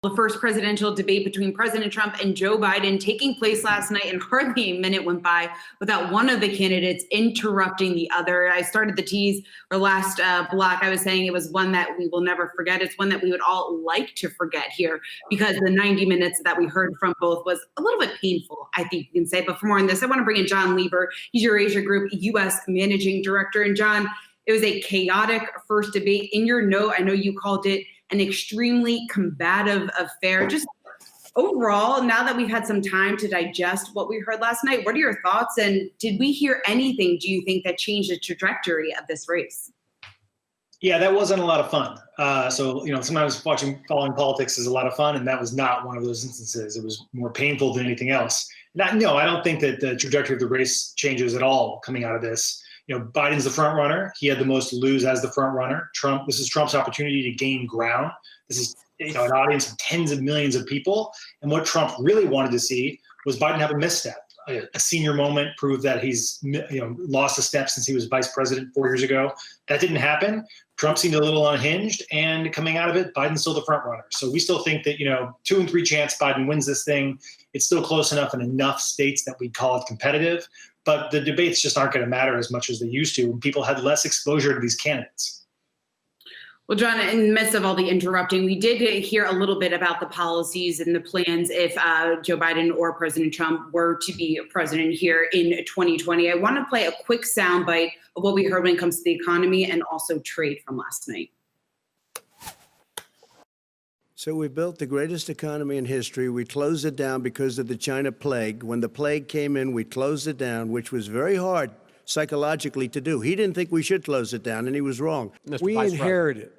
The first presidential debate between President Trump and Joe Biden taking place last night, and hardly a minute went by without one of the candidates interrupting the other. I started the tease or last block. I was saying it was one that we will never forget. It's one that we would all like to forget here, because the 90 minutes that we heard from both was a little bit painful, I think you can say. But for more on this, I want to bring in John Lieber. He's Eurasia Group U.S. Managing Director. And John, it was a chaotic first debate. In your note, I know you called it an extremely combative affair. Just overall, now that we've had some time to digest what we heard last night, what are your thoughts? And did we hear anything, do you think, that changed the trajectory of this race? Yeah, that wasn't a lot of fun. Sometimes following politics is a lot of fun, and that was not one of those instances. It was more painful than anything else. I don't think that the trajectory of the race changes at all coming out of this. Biden's the front runner. He had the most to lose as the front runner. This is Trump's opportunity to gain ground. This is an audience of tens of millions of people. And what Trump really wanted to see was Biden have a misstep. A senior moment proved that he's lost a step since he was vice president 4 years ago. That didn't happen. Trump seemed a little unhinged, and coming out of it, Biden's still the front runner. So we still think that 2 and 3 chance Biden wins this thing. It's still close enough in enough states that we'd call it competitive. But the debates just aren't going to matter as much as they used to, and people had less exposure to these candidates. Well, John, in the midst of all the interrupting, we did hear a little bit about the policies and the plans if Joe Biden or President Trump were to be president here in 2020. I want to play a quick soundbite of what we heard when it comes to the economy and also trade from last night. So we built the greatest economy in history. We closed it down because of the China plague. When the plague came in, we closed it down, which was very hard psychologically to do. He didn't think we should close it down, and he was wrong. We inherited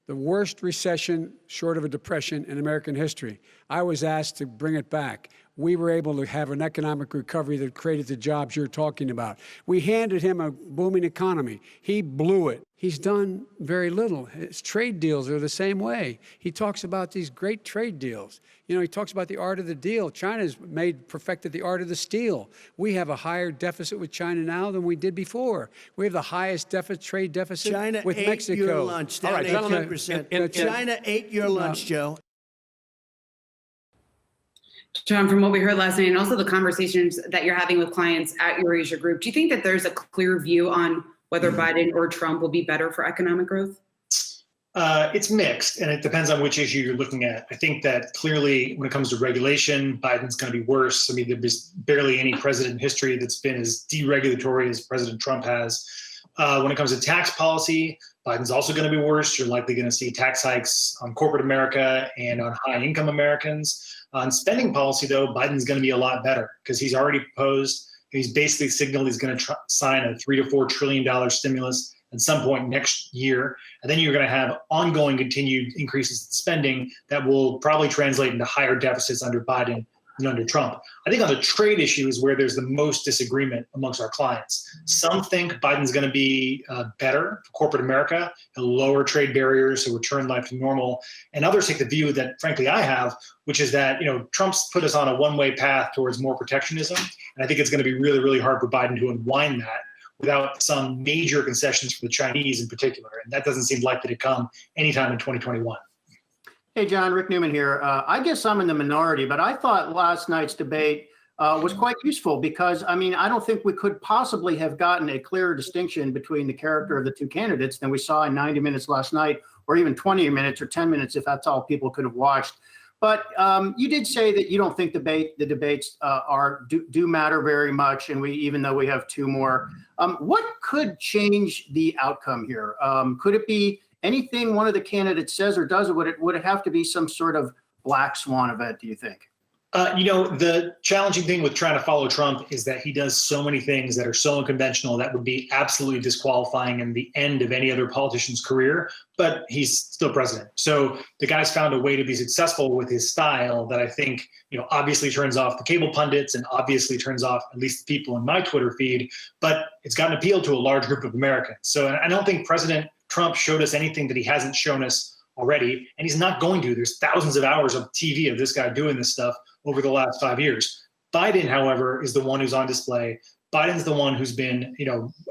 the worst recession short of a depression in American history. I was asked to bring it back. We were able to have an economic recovery that created the jobs you're talking about. We handed him a booming economy. He blew it. He's done very little. His trade deals are the same way. He talks about these great trade deals. He talks about the art of the deal. China's perfected the art of the steal. We have a higher deficit with China now than we did before. We have the highest trade deficit with Mexico. China ate your lunch. All right, 18%. China ate your lunch, Joe. John, from what we heard last night and also the conversations that you're having with clients at Eurasia Group, do you think that there's a clear view on whether Biden or Trump will be better for economic growth? It's mixed, and it depends on which issue you're looking at. I think that clearly when it comes to regulation, Biden's going to be worse. I mean, there's barely any president in history that's been as deregulatory as President Trump has. When it comes to tax policy, Biden's also going to be worse. You're likely going to see tax hikes on corporate America and on high-income Americans. On spending policy, though, Biden's going to be a lot better because he's already proposed, he's basically signaled he's going to sign a $3 to $4 trillion stimulus at some point next year. And then you're going to have ongoing continued increases in spending that will probably translate into higher deficits under Biden than under Trump. I think on the trade issue is where there's the most disagreement amongst our clients. Some think Biden's going to be better for corporate America, he'll lower trade barriers, so return life to normal. And others take the view that, frankly, I have, which is that Trump's put us on a one-way path towards more protectionism. And I think it's going to be really, really hard for Biden to unwind that without some major concessions for the Chinese in particular. And that doesn't seem likely to come anytime in 2021. Hey, John, Rick Newman here. I guess I'm in the minority, but I thought last night's debate was quite useful because, I don't think we could possibly have gotten a clearer distinction between the character of the two candidates than we saw in 90 minutes last night, or even 20 minutes or 10 minutes if that's all people could have watched. But you did say that you don't think the debates do matter very much, and even though we have 2 more. What could change the outcome here? Could it be anything one of the candidates says or does, or would it have to be some sort of black swan event, do you think? The challenging thing with trying to follow Trump is that he does so many things that are so unconventional that would be absolutely disqualifying in the end of any other politician's career, but he's still president. So the guy's found a way to be successful with his style that I think, obviously turns off the cable pundits and obviously turns off at least the people in my Twitter feed, but it's got an appeal to a large group of Americans. So I don't think President Trump showed us anything that he hasn't shown us already, and he's not going to. There's thousands of hours of TV of this guy doing this stuff over the last 5 years. Biden, however, is the one who's on display. Biden's the one who's been,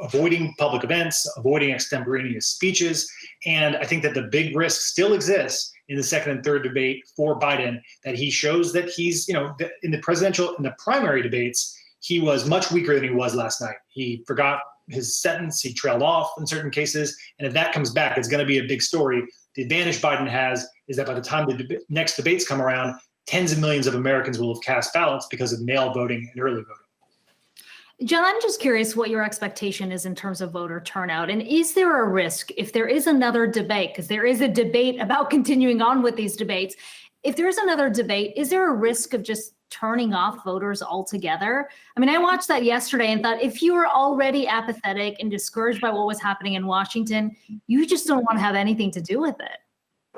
avoiding public events, avoiding extemporaneous speeches. And I think that the big risk still exists in the second and third debate for Biden that he shows that he's, in the primary debates, he was much weaker than he was last night. He forgot his sentence, he trailed off in certain cases, and if that comes back, it's going to be a big story. The advantage Biden has is that by the time the next debates come around, tens of millions of Americans will have cast ballots because of mail voting and early voting. John, I'm just curious what your expectation is in terms of voter turnout. And is there a risk if there is another debate, because there is a debate about continuing on with these debates, if there is another debate, is there a risk of just turning off voters altogether? I mean, I watched that yesterday and thought if you were already apathetic and discouraged by what was happening in Washington, you just don't want to have anything to do with it.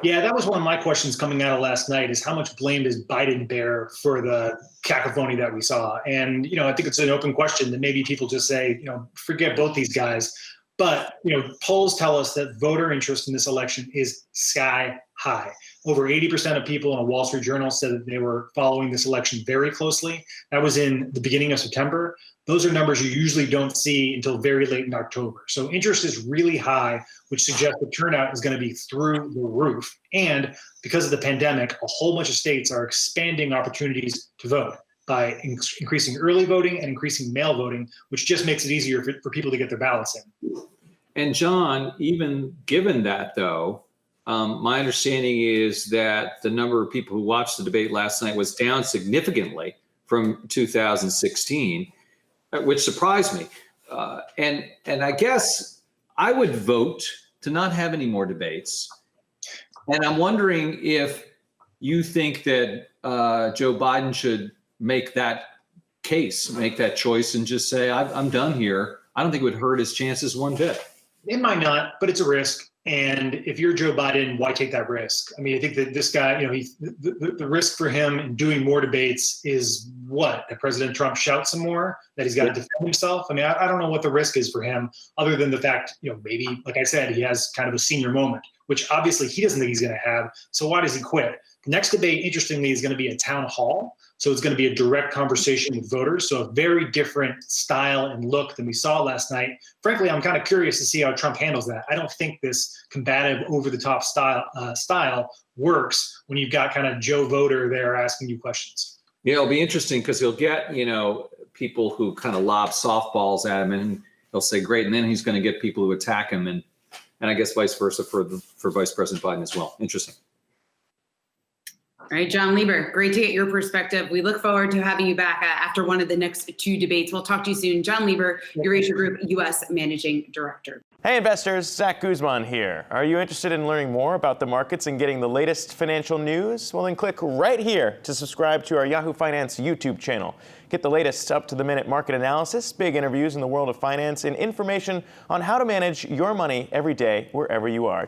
Yeah, that was one of my questions coming out of last night is how much blame does Biden bear for the cacophony that we saw? And, I think it's an open question that maybe people just say, forget both these guys. But, polls tell us that voter interest in this election is sky high. Over 80% of people in a Wall Street Journal said that they were following this election very closely. That was in the beginning of September. Those are numbers you usually don't see until very late in October. So interest is really high, which suggests the turnout is going to be through the roof. And because of the pandemic, a whole bunch of states are expanding opportunities to vote by increasing early voting and increasing mail voting, which just makes it easier for people to get their ballots in. And John, even given that, though, my understanding is that the number of people who watched the debate last night was down significantly from 2016, which surprised me. And I guess I would vote to not have any more debates. And I'm wondering if you think that Joe Biden should make that case, make that choice and just say, I'm done here. I don't think it would hurt his chances one bit. It might not, but it's a risk. And if you're Joe Biden, why take that risk? I mean, I think that this guy, the risk for him in doing more debates is what? That President Trump shouts some more, that he's got to defend himself. I mean, I don't know what the risk is for him other than the fact, maybe, like I said, he has kind of a senior moment, which obviously he doesn't think he's going to have. So why does he quit? The next debate, interestingly, is going to be a town hall. So it's going to be a direct conversation with voters. So a very different style and look than we saw last night. Frankly, I'm kind of curious to see how Trump handles that. I don't think this combative, over-the-top style works when you've got kind of Joe voter there asking you questions. Yeah, it'll be interesting because he'll get, people who kind of lob softballs at him and he'll say, great. And then he's going to get people who attack him. And I guess vice versa for Vice President Biden as well. Interesting. All right, John Lieber, great to get your perspective. We look forward to having you back after one of the next two debates. We'll talk to you soon. John Lieber, Eurasia Group U.S. Managing Director. Hey investors, Zach Guzman here. Are you interested in learning more about the markets and getting the latest financial news? Well, then click right here to subscribe to our Yahoo Finance YouTube channel. Get the latest up-to-the-minute market analysis, big interviews in the world of finance, and information on how to manage your money every day wherever you are.